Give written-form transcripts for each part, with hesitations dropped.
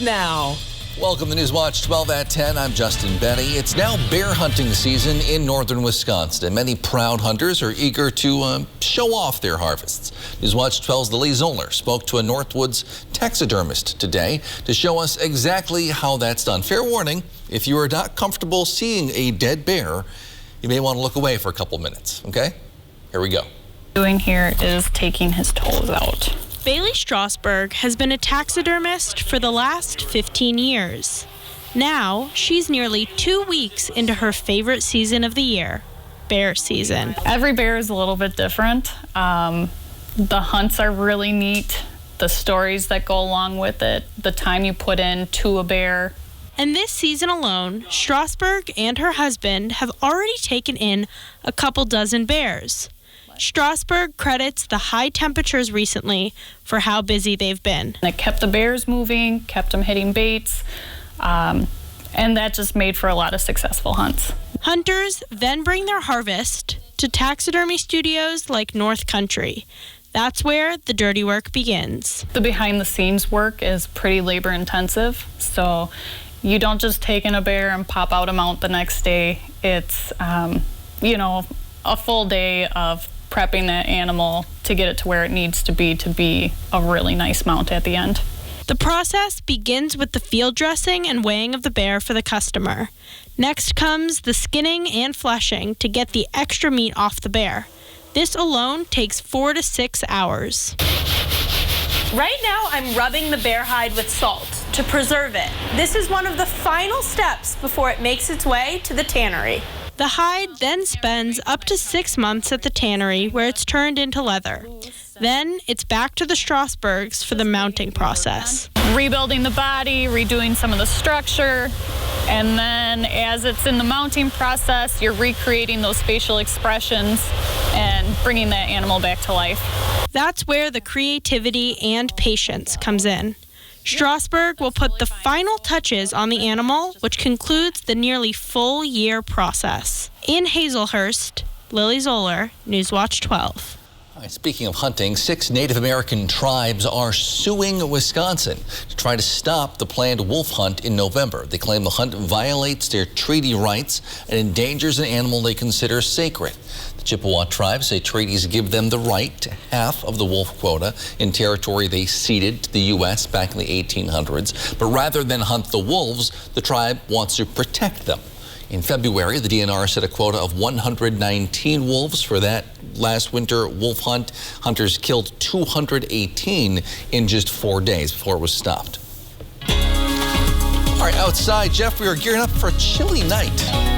Now. Welcome to Newswatch 12 at 10. I'm Justin Benny. It's now bear hunting season in northern Wisconsin. Many proud hunters are eager to show off their harvests. Newswatch 12's Lily Zoller spoke to a Northwoods taxidermist today to show us exactly how that's done. Fair warning, if you are not comfortable seeing a dead bear, you may want to look away for a couple minutes, okay? Here we go. Doing here is taking his toes out. Bailey Strasberg has been a taxidermist for the last 15 years. Now, she's nearly 2 weeks into her favorite season of the year, bear season. Every bear is a little bit different. The hunts are really neat. The stories that go along with it, the time you put in to a bear. And this season alone, Strasberg and her husband have already taken in a couple dozen bears. Strasberg credits the high temperatures recently for how busy they've been. It kept the bears moving, kept them hitting baits, and that just made for a lot of successful hunts. Hunters then bring their harvest to taxidermy studios like North Country. That's where the dirty work begins. The behind-the-scenes work is pretty labor-intensive, so you don't just take in a bear and pop out a mount the next day. It's, a full day of prepping that animal to get it to where it needs to be a really nice mount at the end. The process begins with the field dressing and weighing of the bear for the customer. Next comes the skinning and fleshing to get the extra meat off the bear. This alone takes 4 to 6 hours. Right now, I'm rubbing the bear hide with salt to preserve it. This is one of the final steps before it makes its way to the tannery. The hide then spends up to 6 months at the tannery where it's turned into leather. Then it's back to the Strasbergs for the mounting process. Rebuilding the body, redoing some of the structure, and then as it's in the mounting process, you're recreating those facial expressions and bringing that animal back to life. That's where the creativity and patience comes in. Strasberg will put the final touches on the animal, which concludes the nearly full year process. In Hazelhurst, Lily Zoller, Newswatch 12. Speaking of hunting, 6 Native American tribes are suing Wisconsin to try to stop the planned wolf hunt in November. They claim the hunt violates their treaty rights and endangers an animal they consider sacred. The Chippewa tribes say treaties give them the right to half of the wolf quota in territory they ceded to the U.S. back in the 1800s. But rather than hunt the wolves, the tribe wants to protect them. In February, the DNR set a quota of 119 wolves for that last winter wolf hunt. Hunters killed 218 in just 4 days before it was stopped. All right, outside, Jeff, we are gearing up for a chilly night.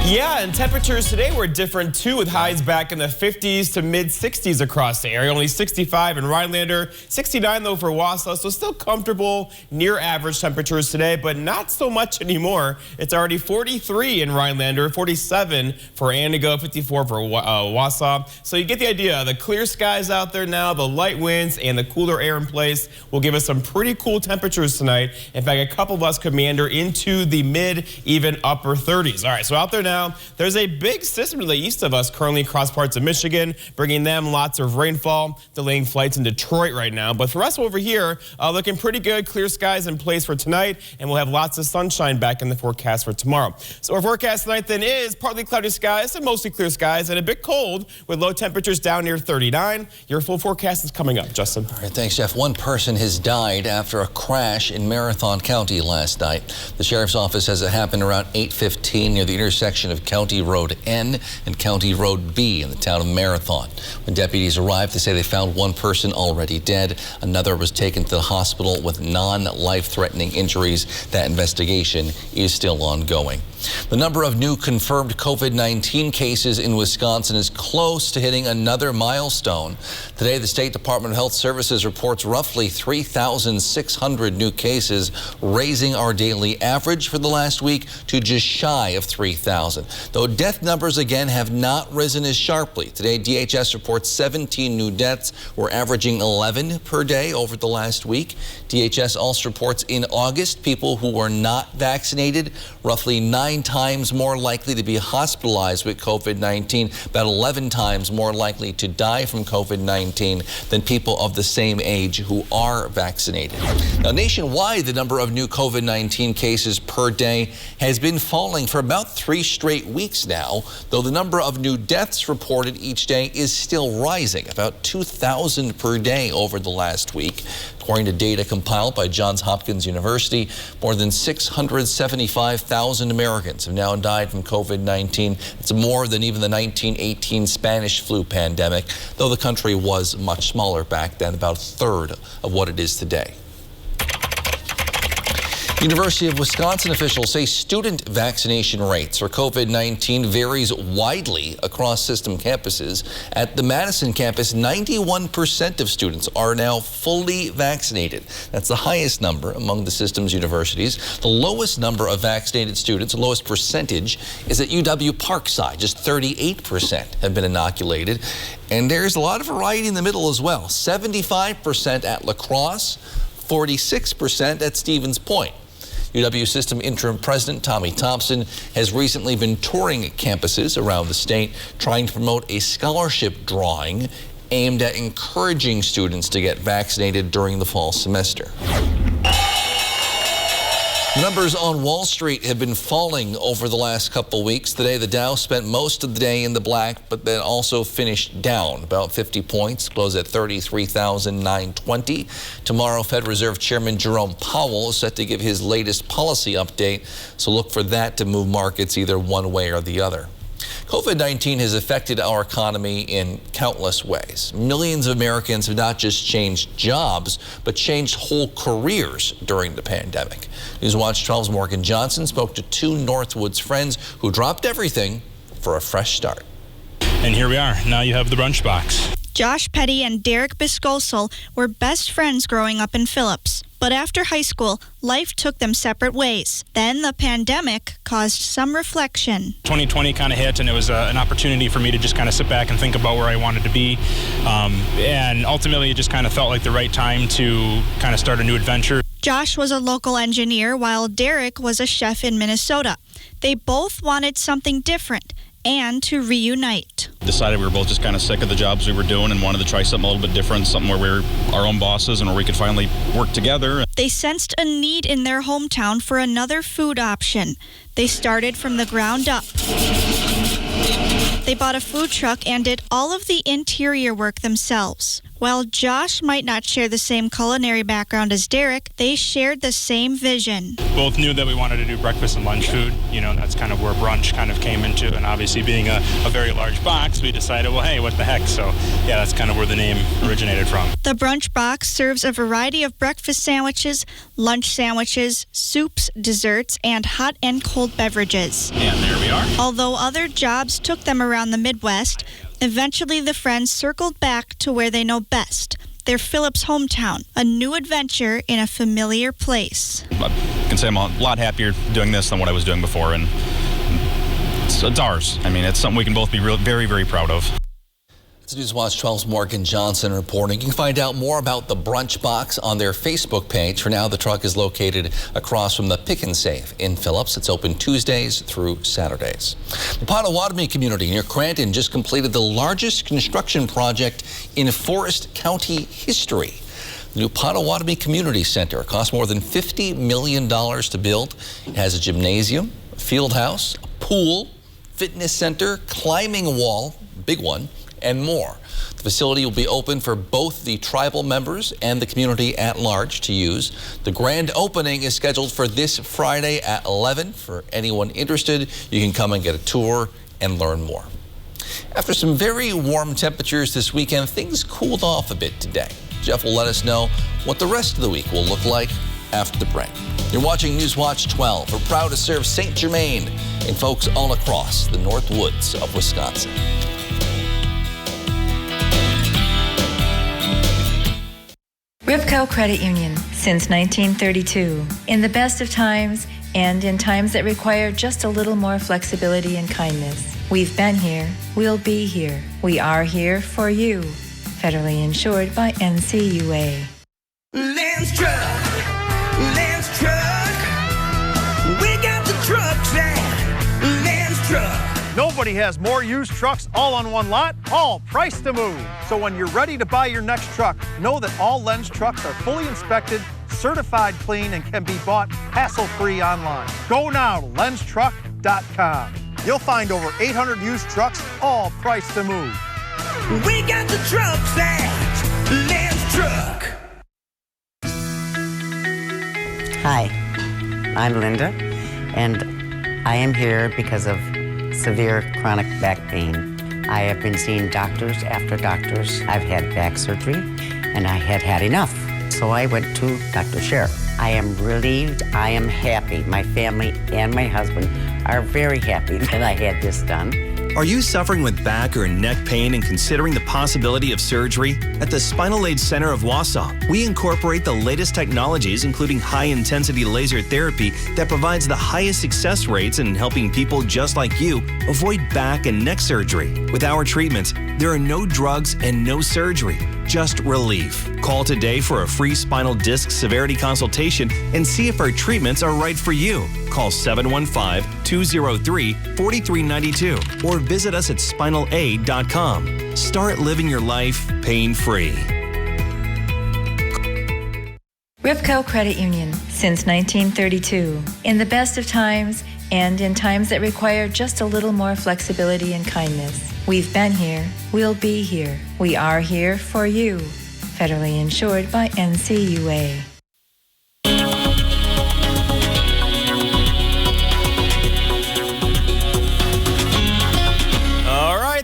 Yeah, and temperatures today were different too, with highs back in the 50s to mid-60s across the area. Only 65 in Rhinelander, 69 though for Wausau, so still comfortable, near average temperatures today, but not so much anymore. It's already 43 in Rhinelander, 47 for Antigo, 54 for Wausau. So you get the idea. The clear skies out there now, the light winds, and the cooler air in place will give us some pretty cool temperatures tonight. In fact, a couple of us could meander into the mid, even upper 30s. All right, so out there now, there's a big system to the east of us currently across parts of Michigan, bringing them lots of rainfall, delaying flights in Detroit right now. But for us over here, looking pretty good. Clear skies in place for tonight, and we'll have lots of sunshine back in the forecast for tomorrow. So our forecast tonight then is partly cloudy skies and mostly clear skies, and a bit cold with low temperatures down near 39. Your full forecast is coming up, Justin. All right, thanks, Jeff. One person has died after a crash in Marathon County last night. The sheriff's office says it happened around 8:15 near the intersection of County Road N and County Road B in the town of Marathon. When deputies arrived, they say they found one person already dead. Another was taken to the hospital with non-life-threatening injuries. That investigation is still ongoing. The number of new confirmed COVID-19 cases in Wisconsin is close to hitting another milestone. Today, the State Department of Health Services reports roughly 3,600 new cases, raising our daily average for the last week to just shy of 3,000. Though death numbers again have not risen as sharply. Today, DHS reports 17 new deaths. We're averaging 11 per day over the last week. DHS also reports in August, people who were not vaccinated, roughly 9 9 times more likely to be hospitalized with COVID-19, about 11 times more likely to die from COVID-19 than people of the same age who are vaccinated. Now, nationwide, the number of new COVID-19 cases per day has been falling for about 3 straight weeks now, though the number of new deaths reported each day is still rising, about 2,000 per day over the last week. According to data compiled by Johns Hopkins University, more than 675,000 Americans have now died from COVID-19. It's more than even the 1918 Spanish flu pandemic, though the country was much smaller back then, about a third of what it is today. University of Wisconsin officials say student vaccination rates for COVID-19 varies widely across system campuses. At the Madison campus, 91% of students are now fully vaccinated. That's the highest number among the system's universities. The lowest number of vaccinated students, the lowest percentage, is at UW-Parkside. Just 38% have been inoculated. And there's a lot of variety in the middle as well. 75% at La Crosse, 46% at Stevens Point. UW System Interim President Tommy Thompson has recently been touring campuses around the state, trying to promote a scholarship drawing aimed at encouraging students to get vaccinated during the fall semester. Numbers on Wall Street have been falling over the last couple weeks. Today, the Dow spent most of the day in the black, but then also finished down about 50 points, closed at 33,920. Tomorrow, Fed Reserve Chairman Jerome Powell is set to give his latest policy update, so look for that to move markets either one way or the other. COVID-19 has affected our economy in countless ways. Millions of Americans have not just changed jobs, but changed whole careers during the pandemic. Newswatch 12's Morgan Johnson spoke to 2 Northwoods friends who dropped everything for a fresh start. And here we are. Now you have the brunch box. Josh Petty and Derek Biscosel were best friends growing up in Phillips. But after high school, life took them separate ways. Then the pandemic caused some reflection. 2020 kind of hit, and it was an opportunity for me to just kind of sit back and think about where I wanted to be. And ultimately, it just kind of felt like the right time to kind of start a new adventure. Josh was a local engineer, while Derek was a chef in Minnesota. They both wanted something different and to reunite. Decided we were both just kind of sick of the jobs we were doing and wanted to try something a little bit different, something where we were our own bosses and where we could finally work together. They sensed a need in their hometown for another food option. They started from the ground up. They bought a food truck and did all of the interior work themselves. While Josh might not share the same culinary background as Derek, they shared the same vision. Both knew that we wanted to do breakfast and lunch food. You know, that's kind of where brunch kind of came into. And obviously being a very large box, we decided, well, hey, what the heck? So yeah, that's kind of where the name originated from. The brunch box serves a variety of breakfast sandwiches, lunch sandwiches, soups, desserts, and hot and cold beverages. And there we are. Although other jobs took them around the Midwest, eventually the friends circled back to where they know best, their Phillips hometown, a new adventure in a familiar place. I can say I'm a lot happier doing this than what I was doing before, and it's ours. I mean, it's something we can both be very, very proud of. It's Newswatch 12's Morgan Johnson reporting. You can find out more about the brunch box on their Facebook page. For now, the truck is located across from the Pick and Save in Phillips. It's open Tuesdays through Saturdays. The Potawatomi community near Cranton just completed the largest construction project in Forest County history. The new Potawatomi Community Center cost more than $50 million to build. It has a gymnasium, a field house, a pool, fitness center, climbing wall, big one, and more. The facility will be open for both the tribal members and the community at large to use. The grand opening is scheduled for this Friday at 11. For anyone interested, you can come and get a tour and learn more. After some very warm temperatures this weekend, things cooled off a bit today. Jeff will let us know what the rest of the week will look like after the break. You're watching Newswatch 12. We're proud to serve St. Germain and folks all across the North Woods of Wisconsin. Ripco Credit Union since 1932. In the best of times and in times that require just a little more flexibility and kindness. We've been here. We'll be here. We are here for you. Federally insured by NCUA. Lance Truck. We got the trucks that Nobody has more used trucks all on one lot, all priced to move. So when you're ready to buy your next truck, know that all Lenz trucks are fully inspected, certified clean, and can be bought hassle-free online. Go now to lenztruck.com. You'll find over 800 used trucks, all priced to move. We got the trucks at Lenz Truck. Hi, I'm Linda, and I am here because of severe chronic back pain. I have been seeing doctors after doctors. I've had back surgery, and I had enough. So I went to Dr. Sheriff. I am relieved. I am happy. My family and my husband are very happy that I had this done. Are you suffering with back or neck pain and considering the possibility of surgery? At the Spinal Aid Center of Wausau, we incorporate the latest technologies, including high-intensity laser therapy that provides the highest success rates in helping people just like you avoid back and neck surgery. With our treatments, there are no drugs and no surgery, just relief. Call today for a free spinal disc severity consultation and see if our treatments are right for you. Call 715-203-4392 or visit us at spinalaid.com. Start living your life pain-free. Rivco Credit Union since 1932. In the best of times and in times that require just a little more flexibility and kindness. We've been here. We'll be here. We are here for you. Federally insured by NCUA.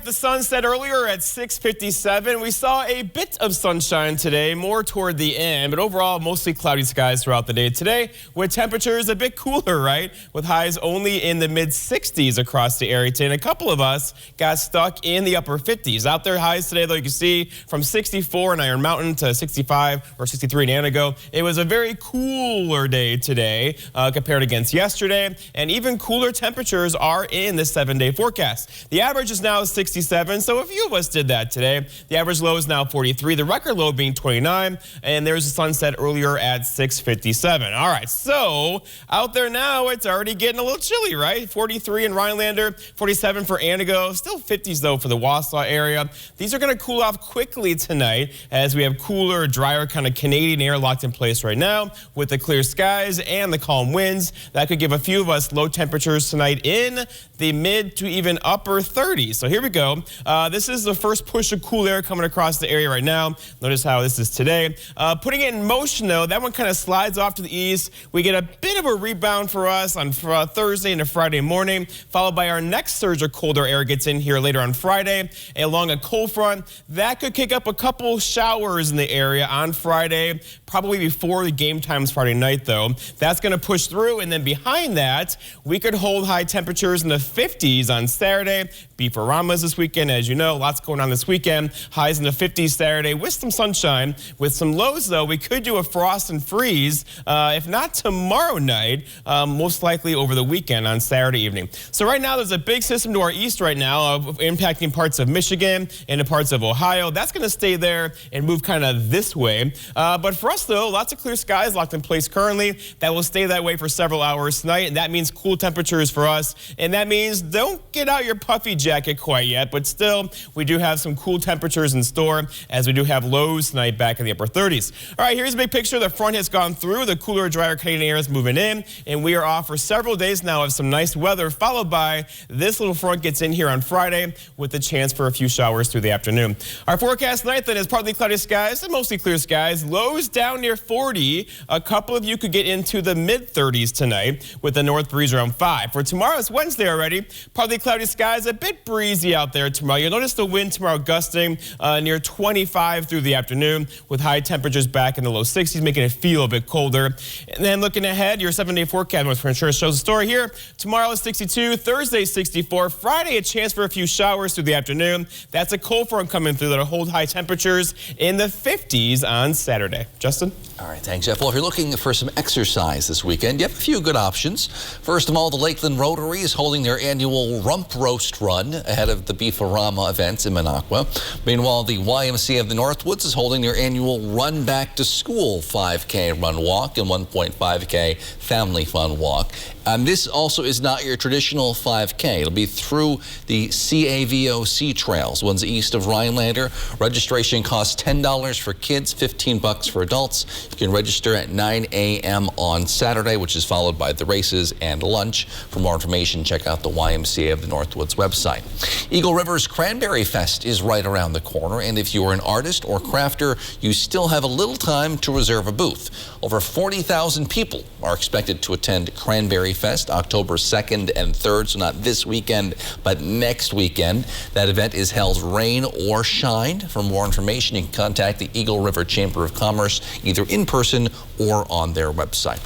The sun set earlier at 6:57. We saw a bit of sunshine today, more toward the end, but overall mostly cloudy skies throughout the day today, with temperatures a bit cooler, right? With highs only in the mid-60s across the area today. And a couple of us got stuck in the upper 50s. Out there highs today, though, you can see from 64 in Iron Mountain to 65 or 63 in Antigo. It was a very cooler day today compared against yesterday, and even cooler temperatures are in the 7-day forecast. The average is now 67, so a few of us did that today. The average low is now 43, the record low being 29, and there's a sunset earlier at 6:57. All right, so out there now, it's already getting a little chilly, right? 43 in Rhinelander, 47 for Antigo, still 50s though for the Wausau area. These are going to cool off quickly tonight as we have cooler, drier kind of Canadian air locked in place right now with the clear skies and the calm winds. That could give a few of us low temperatures tonight in the mid to even upper 30s. So here we go. This is the first push of cool air coming across the area right now. Notice how this is today. Putting it in motion, though, that one kind of slides off to the east. We get a bit of a rebound for us on Thursday into Friday morning, followed by our next surge of colder air gets in here later on Friday. Along a cold front, that could kick up a couple showers in the area on Friday, probably before the game times Friday night, though. That's going to push through, and then behind that, we could hold high temperatures in the 50s on Saturday. Beef-O-Ramas this weekend, as you know, lots going on this weekend. Highs in the 50s Saturday with some sunshine. With some lows, though, we could do a frost and freeze, if not tomorrow night, most likely over the weekend on Saturday evening. So right now, there's a big system to our east right now impacting parts of Michigan and parts of Ohio. That's going to stay there and move kind of this way. But for us, though, lots of clear skies locked in place currently. That will stay that way for several hours tonight, and that means cool temperatures for us. And that means don't get out your puffy jacket quite yet, but still, we do have some cool temperatures in store as we do have lows tonight back in the upper 30s. All right, here's a big picture. The front has gone through. The cooler, drier Canadian air is moving in, and we are off for several days now of some nice weather, followed by this little front gets in here on Friday with the chance for a few showers through the afternoon. Our forecast tonight then is partly cloudy skies and mostly clear skies. Lows down near 40. A couple of you could get into the mid-30s tonight with the north breeze around 5. For tomorrow, it's Wednesday already. Partly cloudy skies, a bit breezy out there tomorrow. You'll notice the wind tomorrow gusting near 25 through the afternoon with high temperatures back in the low 60s, making it feel a bit colder. And then looking ahead, your 7-day forecast for insurance shows the story here. Tomorrow is 62, Thursday 64, Friday a chance for a few showers through the afternoon. That's a cold front coming through that'll hold high temperatures in the 50s on Saturday. Justin? All right, thanks, Jeff. Well, if you're looking for some exercise this weekend, you have a few good options. First of all, the Lakeland Rotary is holding their annual Rump Roast Run ahead of the Beef Farama events in Minocqua. Meanwhile, the YMCA of the Northwoods is holding their annual Run Back to School 5K run walk and 1.5K family fun walk. This also is not your traditional 5K. It'll be through the CAVOC trails, ones east of Rhinelander. Registration costs $10 for kids, $15 for adults. You can register at 9 a.m. on Saturday, which is followed by the races and lunch. For more information, check out the YMCA of the Northwoods website. Eagle River's Cranberry Fest is right around the corner, and if you're an artist or crafter, you still have a little time to reserve a booth. Over 40,000 people are expected to attend Cranberry Fest October 2nd and 3rd, so not this weekend, but next weekend. That event is held rain or shine. For more information, you can contact the Eagle River Chamber of Commerce either in person or on their website.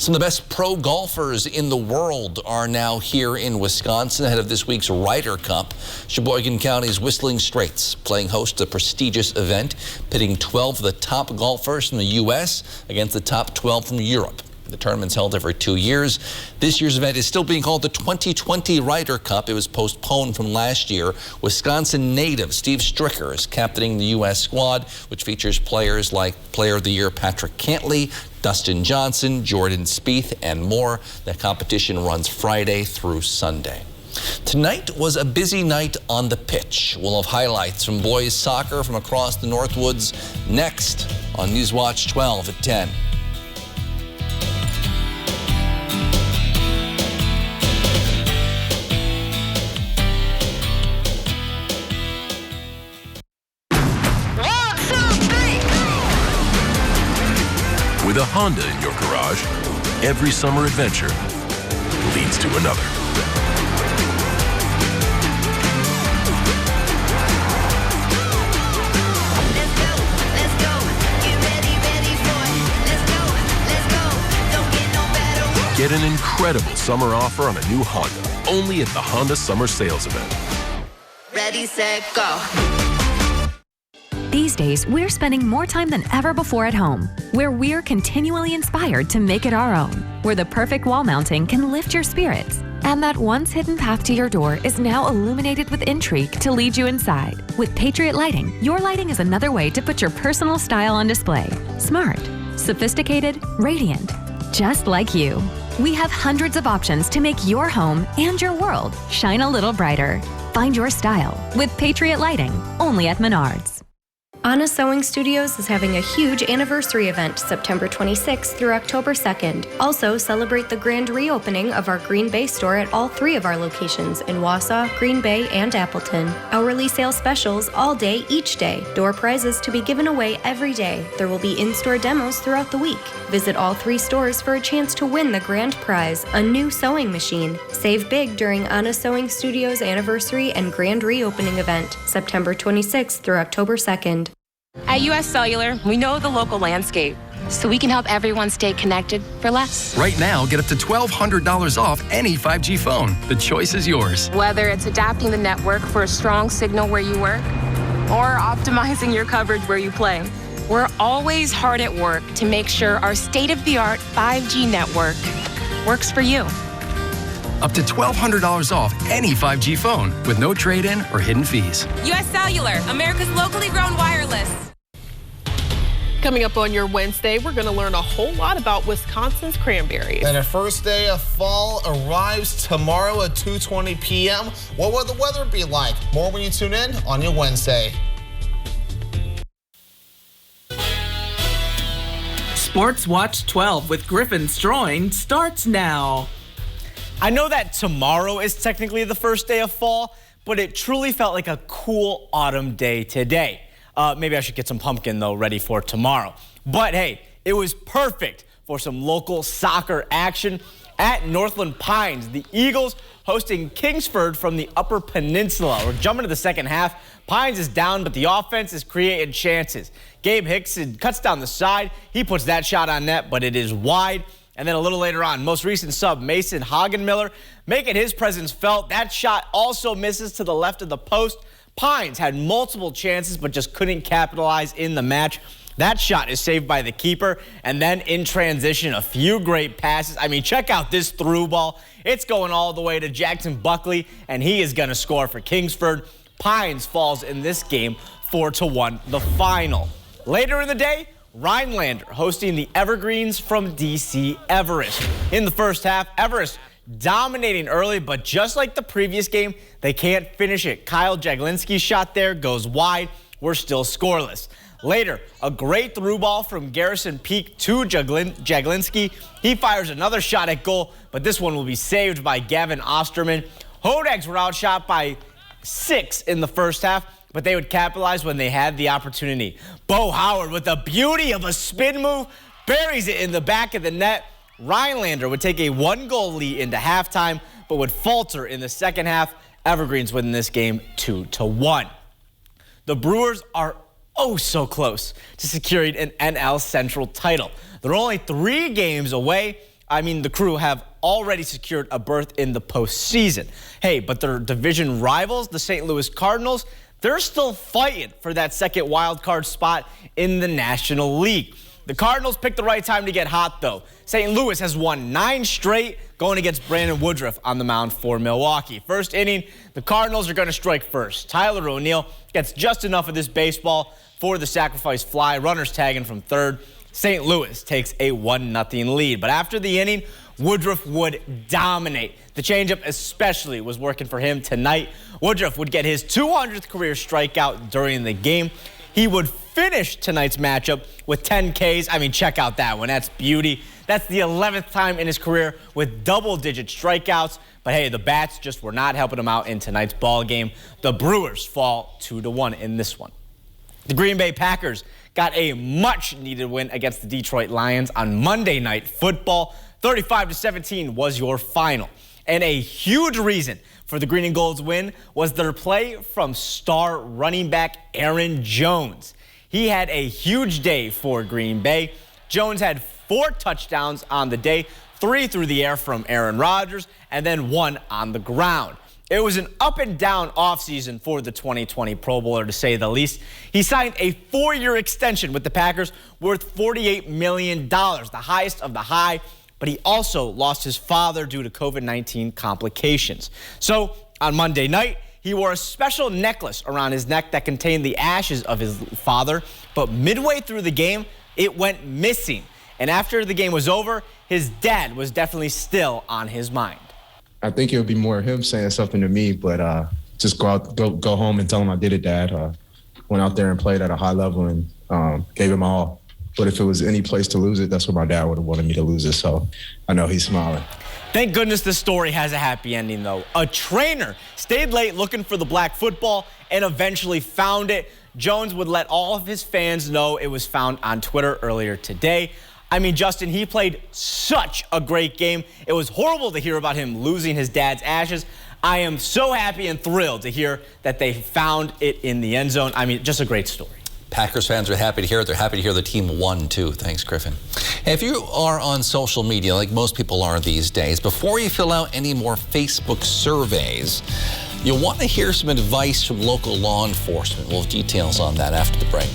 Some of the best pro golfers in the world are now here in Wisconsin ahead of this week's Ryder Cup. Sheboygan County's Whistling Straits playing host to a prestigious event, pitting 12 of the top golfers from the U.S. against the top 12 from Europe. The tournament's held every 2 years. This year's event is still being called the 2020 Ryder Cup. It was postponed from last year. Wisconsin native Steve Stricker is captaining the U.S. squad, which features players like Player of the Year Patrick Cantley, Dustin Johnson, Jordan Spieth, and more. The competition runs Friday through Sunday. Tonight was a busy night on the pitch. We'll have highlights from boys soccer from across the Northwoods next on Newswatch 12 at 10. With a Honda in your garage, every summer adventure leads to another. Let's go, let's go. Get ready for it. Let's go, don't get no better. Get an incredible summer offer on a new Honda, only at the Honda Summer Sales Event. Ready, set, go. These days, we're spending more time than ever before at home, where we're continually inspired to make it our own, where the perfect wall mounting can lift your spirits, and that once hidden path to your door is now illuminated with intrigue to lead you inside. With Patriot Lighting, your lighting is another way to put your personal style on display. Smart, sophisticated, radiant, just like you. We have hundreds of options to make your home and your world shine a little brighter. Find your style with Patriot Lighting, only at Menards. Anna Sewing Studios is having a huge anniversary event September 26th through October 2nd. Also, celebrate the grand reopening of our Green Bay store at all 3 of our locations in Wausau, Green Bay, and Appleton. Hourly sales specials all day, each day. Door prizes to be given away every day. There will be in-store demos throughout the week. Visit all 3 stores for a chance to win the grand prize, a new sewing machine. Save big during Anna Sewing Studios anniversary and grand reopening event September 26th through October 2nd. At U.S. Cellular, we know the local landscape, so we can help everyone stay connected for less. Right now, get up to $1,200 off any 5G phone. The choice is yours. Whether it's adapting the network for a strong signal where you work or optimizing your coverage where you play, we're always hard at work to make sure our state-of-the-art 5G network works for you. Up to $1,200 off any 5G phone with no trade-in or hidden fees. U.S. Cellular, America's locally grown wireless. Coming up on your Wednesday, we're going to learn a whole lot about Wisconsin's cranberries. And the first day of fall arrives tomorrow at 2:20 p.m. What will the weather be like? More when you tune in on your Wednesday. Sports Watch 12 with Griffin Stroin starts now. I know that tomorrow is technically the first day of fall, but it truly felt like a cool autumn day today. Maybe I should get some pumpkin, though, ready for tomorrow. But hey, it was perfect for some local soccer action at Northland Pines. The Eagles hosting Kingsford from the Upper Peninsula. We're jumping to the second half. Pines is down, but the offense is creating chances. Gabe Hickson cuts down the side. He puts that shot on net, but it is wide. And then a little later on, most recent sub, Mason Hagenmiller, making his presence felt. That shot also misses to the left of the post. Pines had multiple chances, but just couldn't capitalize in the match. That shot is saved by the keeper. And then in transition, a few great passes. I mean, check out this through ball. It's going all the way to Jackson Buckley, and he is going to score for Kingsford. Pines falls in this game 4-1, the final. Later in the day, Rhinelander hosting the Evergreens from DC Everest. In the first half, Everest dominating early, but just like the previous game, they can't finish it. Kyle Jaglinski's shot there goes wide. We're still scoreless. Later, a great through ball from Garrison Peak to Jaglinski. He fires another shot at goal, but this one will be saved by Gavin Osterman. Hodags were outshot by 6 in the first half, but they would capitalize when they had the opportunity. Bo Howard, with the beauty of a spin move, buries it in the back of the net. Rhinelander would take a 1-goal lead into halftime, but would falter in the second half. Evergreens win this game 2-1. The Brewers are so close to securing an NL Central title. They're only 3 games away. I mean, the Crew have already secured a berth in the postseason. Hey, but their division rivals, the St. Louis Cardinals, they're still fighting for that second wild card spot in the National League. The Cardinals picked the right time to get hot, though. St. Louis has won 9 straight, going against Brandon Woodruff on the mound for Milwaukee. First inning, the Cardinals are going to strike first. Tyler O'Neill gets just enough of this baseball for the sacrifice fly. Runners tagging from third. St. Louis takes a 1-0 lead. But after the inning, Woodruff would dominate. The changeup especially was working for him tonight. Woodruff would get his 200th career strikeout during the game. He would finish tonight's matchup with 10 Ks. I mean, check out that one. That's beauty. That's the 11th time in his career with double-digit strikeouts. But hey, the bats just were not helping him out in tonight's ball game. The Brewers fall 2-1 in this one. The Green Bay Packers got a much-needed win against the Detroit Lions on Monday Night Football. 35-17 was your final. And a huge reason for the Green and Gold's win was their play from star running back Aaron Jones. He had a huge day for Green Bay. Jones had 4 touchdowns on the day, 3 through the air from Aaron Rodgers, and then 1 on the ground. It was an up-and-down offseason for the 2020 Pro Bowler, to say the least. He signed a 4-year extension with the Packers worth $48 million, the highest of the high, but he also lost his father due to COVID-19 complications. So on Monday night, he wore a special necklace around his neck that contained the ashes of his father, but midway through the game, it went missing. And after the game was over, his dad was definitely still on his mind. I think it would be more him saying something to me, but just go home and tell him I did it, Dad. Went out there and played at a high level and gave it my all. But if it was any place to lose it, that's where my dad would have wanted me to lose it. So I know he's smiling. Thank goodness this story has a happy ending, though. A trainer stayed late looking for the black football and eventually found it. Jones would let all of his fans know it was found on Twitter earlier today. I mean, Justin, he played such a great game. It was horrible to hear about him losing his dad's ashes. I am so happy and thrilled to hear that they found it in the end zone. I mean, just a great story. Packers fans are happy to hear it. They're happy to hear the team won, too. Thanks, Griffin. Hey, if you are on social media, like most people are these days, before you fill out any more Facebook surveys, you'll want to hear some advice from local law enforcement. We'll have details on that after the break.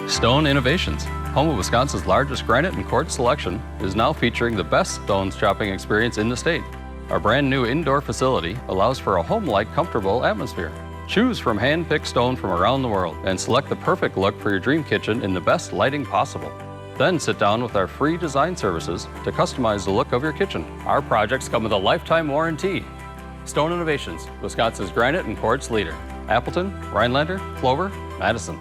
Stone Innovations, home of Wisconsin's largest granite and quartz selection, is now featuring the best stone shopping experience in the state. Our brand new indoor facility allows for a home-like, comfortable atmosphere. Choose from hand-picked stone from around the world and select the perfect look for your dream kitchen in the best lighting possible. Then sit down with our free design services to customize the look of your kitchen. Our projects come with a lifetime warranty. Stone Innovations, Wisconsin's granite and quartz leader. Appleton, Rhinelander, Clover, Madison.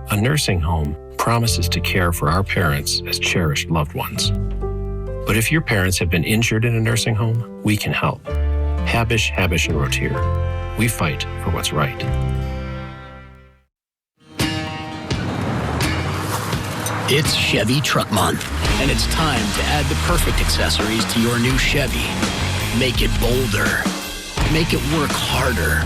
A nursing home promises to care for our parents as cherished loved ones. But if your parents have been injured in a nursing home, we can help. Habish, Habish, and Rotier. We fight for what's right. It's Chevy Truck Month, and it's time to add the perfect accessories to your new Chevy. Make it bolder. Make it work harder.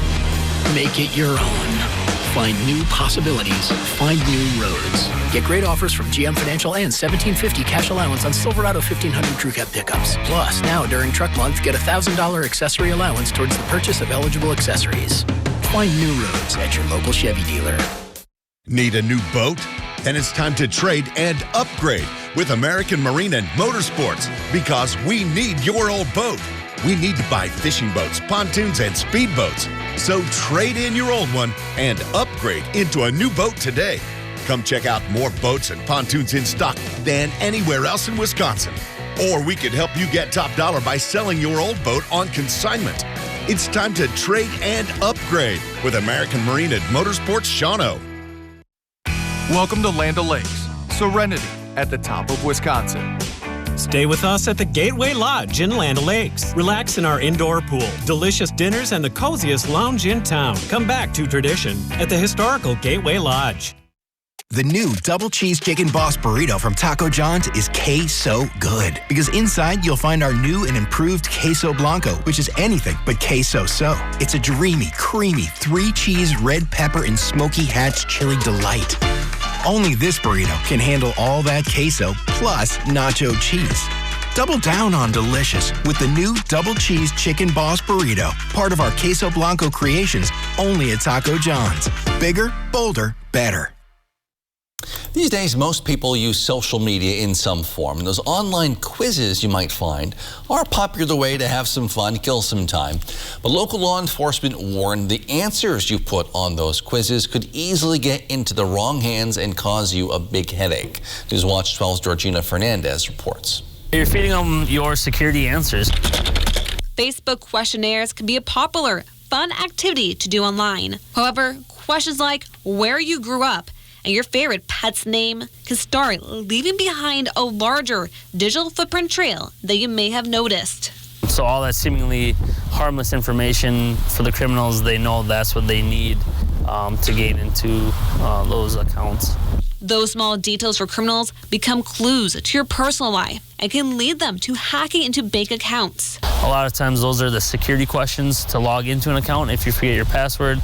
Make it your own. Find new possibilities. Find new roads. Get great offers from GM Financial and $1,750 cash allowance on Silverado 1500 Crew Cab pickups. Plus, now during Truck Month, get a $1,000 accessory allowance towards the purchase of eligible accessories. Find new roads at your local Chevy dealer. Need a new boat? Then it's time to trade and upgrade with American Marine and Motorsports, because we need your old boat. We need to buy fishing boats, pontoons, and speedboats. So trade in your old one and upgrade into a new boat today. Come check out more boats and pontoons in stock than anywhere else in Wisconsin. Or we could help you get top dollar by selling your old boat on consignment. It's time to trade and upgrade with American Marine and Motorsports Shawano. Welcome to Land O'Lakes, serenity at the top of Wisconsin. Stay with us at the Gateway Lodge in Land O'Lakes. Relax in our indoor pool, delicious dinners, and the coziest lounge in town. Come back to tradition at the historical Gateway Lodge. The new Double Cheese Chicken Boss Burrito from Taco John's is queso good. Because inside, you'll find our new and improved Queso Blanco, which is anything but queso-so. It's a dreamy, creamy, 3-cheese, red pepper, and smoky hatch chili delight. Only this burrito can handle all that queso plus nacho cheese. Double down on delicious with the new Double Cheese Chicken Boss Burrito, part of our Queso Blanco creations, only at Taco John's. Bigger, bolder, better. These days, most people use social media in some form, and those online quizzes you might find are a popular way to have some fun, kill some time. But local law enforcement warned the answers you put on those quizzes could easily get into the wrong hands and cause you a big headache. Newswatch 12's Georgina Fernandez reports. You're feeding them your security answers. Facebook questionnaires can be a popular, fun activity to do online. However, questions like where you grew up and your favorite pet's name can start leaving behind a larger digital footprint trail that you may have noticed. So all that seemingly harmless information for the criminals, they know that's what they need to gain into those accounts. Those small details for criminals become clues to your personal life and can lead them to hacking into bank accounts. A lot of times those are the security questions to log into an account if you forget your password.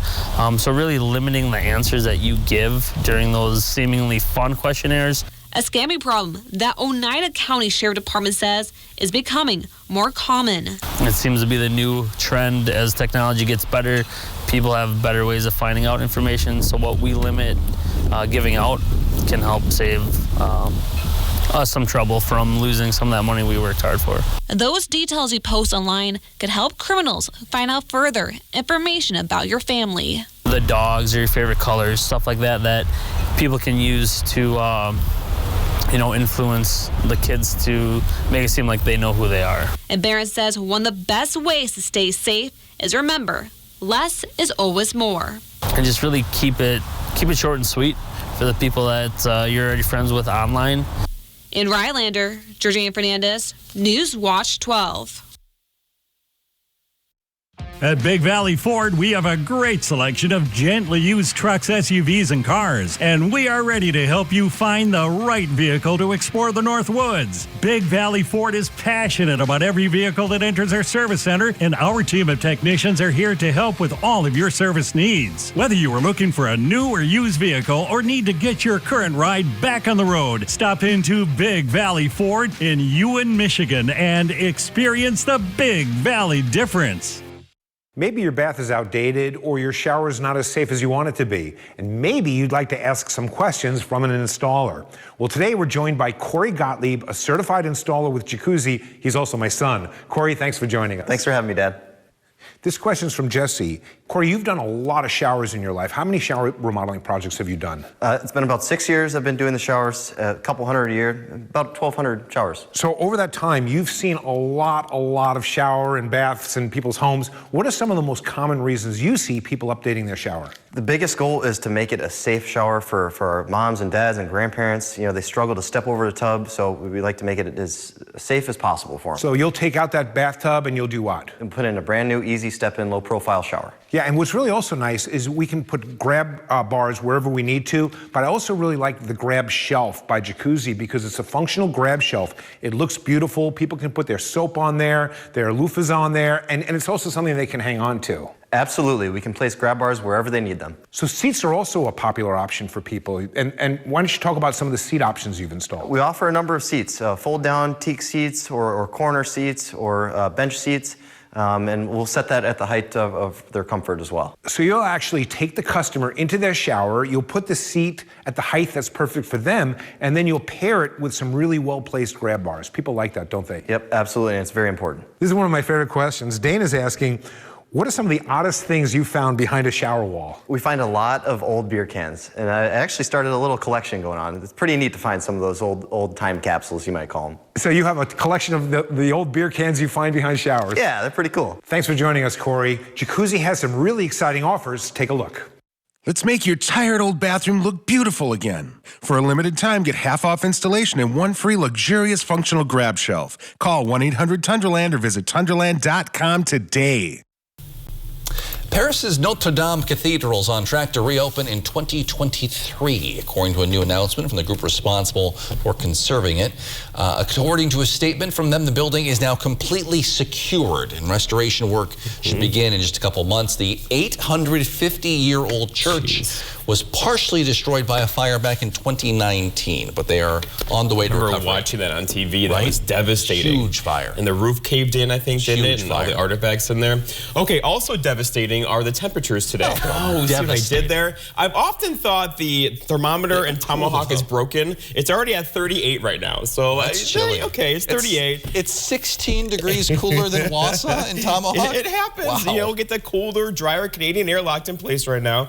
So really limiting the answers that you give during those seemingly fun questionnaires. A scamming problem that Oneida County Sheriff Department says is becoming more common. It seems to be the new trend as technology gets better. People have better ways of finding out information. So what we limit giving out can help save us some trouble from losing some of that money we worked hard for. Those details you post online could help criminals find out further information about your family. The dogs or your favorite colors, stuff like that, that people can use to influence the kids to make it seem like they know who they are. And Barron says one of the best ways to stay safe is remember, less is always more. And just really keep it short and sweet for the people that you're already friends with online. In Rylander, Georgina Fernandez, Newswatch 12. At Big Valley Ford, we have a great selection of gently used trucks, SUVs, and cars, and we are ready to help you find the right vehicle to explore the North Woods. Big Valley Ford is passionate about every vehicle that enters our service center, and our team of technicians are here to help with all of your service needs. Whether you are looking for a new or used vehicle or need to get your current ride back on the road, stop into Big Valley Ford in Ewan, Michigan, and experience the Big Valley difference. Maybe your bath is outdated or your shower is not as safe as you want it to be. And maybe you'd like to ask some questions from an installer. Well, today we're joined by Corey Gottlieb, a certified installer with Jacuzzi. He's also my son. Corey, thanks for joining us. Thanks for having me, Dad. This question's from Jesse. Corey, you've done a lot of showers in your life. How many shower remodeling projects have you done? It's been about 6 years I've been doing the showers, a couple hundred a year, about 1,200 showers. So over that time, you've seen a lot of shower and baths in people's homes. What are some of the most common reasons you see people updating their shower? The biggest goal is to make it a safe shower for our moms and dads and grandparents. You know, they struggle to step over the tub, so we like to make it as safe as possible for them. So you'll take out that bathtub and you'll do what? And put in a brand new, easy step-in, low-profile shower. Yeah, and what's really also nice is we can put grab bars wherever we need to, but I also really like the grab shelf by Jacuzzi because it's a functional grab shelf. It looks beautiful. People can put their soap on there, their loofahs on there, and it's also something they can hang on to. Absolutely. We can place grab bars wherever they need them. So seats are also a popular option for people. And why don't you talk about some of the seat options you've installed? We offer a number of seats, fold-down teak seats or corner seats or bench seats. And we'll set that at the height of their comfort as well. So you'll actually take the customer into their shower, you'll put the seat at the height that's perfect for them, and then you'll pair it with some really well-placed grab bars. People like that, don't they? Yep, absolutely, and it's very important. This is one of my favorite questions. Dana's asking, what are some of the oddest things you found behind a shower wall? We find a lot of old beer cans, and I actually started a little collection going on. It's pretty neat to find some of those old time capsules, you might call them. So you have a collection of the old beer cans you find behind showers? Yeah, they're pretty cool. Thanks for joining us, Corey. Jacuzzi has some really exciting offers. Take a look. Let's make your tired old bathroom look beautiful again. For a limited time, get half off installation and one free luxurious functional grab shelf. Call 1-800-TUNDRALAND or visit tundraland.com today. Paris's Notre Dame Cathedral is on track to reopen in 2023, according to a new announcement from the group responsible for conserving it. According to a statement from them, the building is now completely secured, and restoration work should begin in just a couple months. The 850-year-old church was partially destroyed by a fire back in 2019, but they are on the way to recovery. I remember watching that on TV. That was devastating. Huge fire. And the roof caved in, I think, didn't it? And all the artifacts in there. Okay, also devastating are the temperatures today. Oh, see what I did there? I've often thought the thermometer in Tomahawk is broken. It's already at 38 right now. So that's chilly. Okay, it's 38. It's 16 degrees cooler than Wausau in Tomahawk? It happens. Wow. You know, get the colder, drier Canadian air locked in place right now.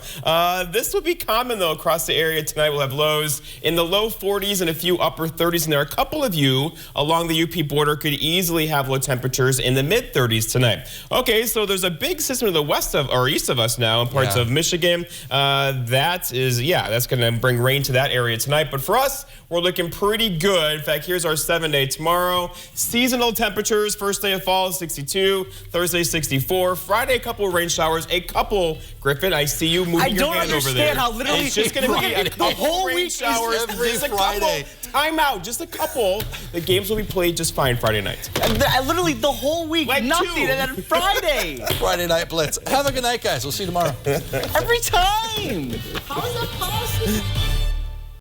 This will be common, though, across the area tonight. We'll have lows in the low 40s and a few upper 30s. And there are a couple of you along the UP border could easily have low temperatures in the mid 30s tonight. Okay, so there's a big system to the west of, or east of us now in parts of Michigan. That's going to bring rain to that area tonight. But for us, we're looking pretty good. In fact, here's our 7-day tomorrow. Seasonal temperatures, first day of fall, 62. Thursday, 64. Friday, a couple of rain showers. A couple, Griffin, I see you moving your hand over there. I don't understand how literally it's just going to be a couple the whole rain week showers. every just a Friday. Couple. Time out, just a couple. The games will be played just fine Friday night. Literally the whole week, like nothing, and then Friday. Friday night blitz. Have a good night, guys. We'll see you tomorrow. Every time. How is that possible?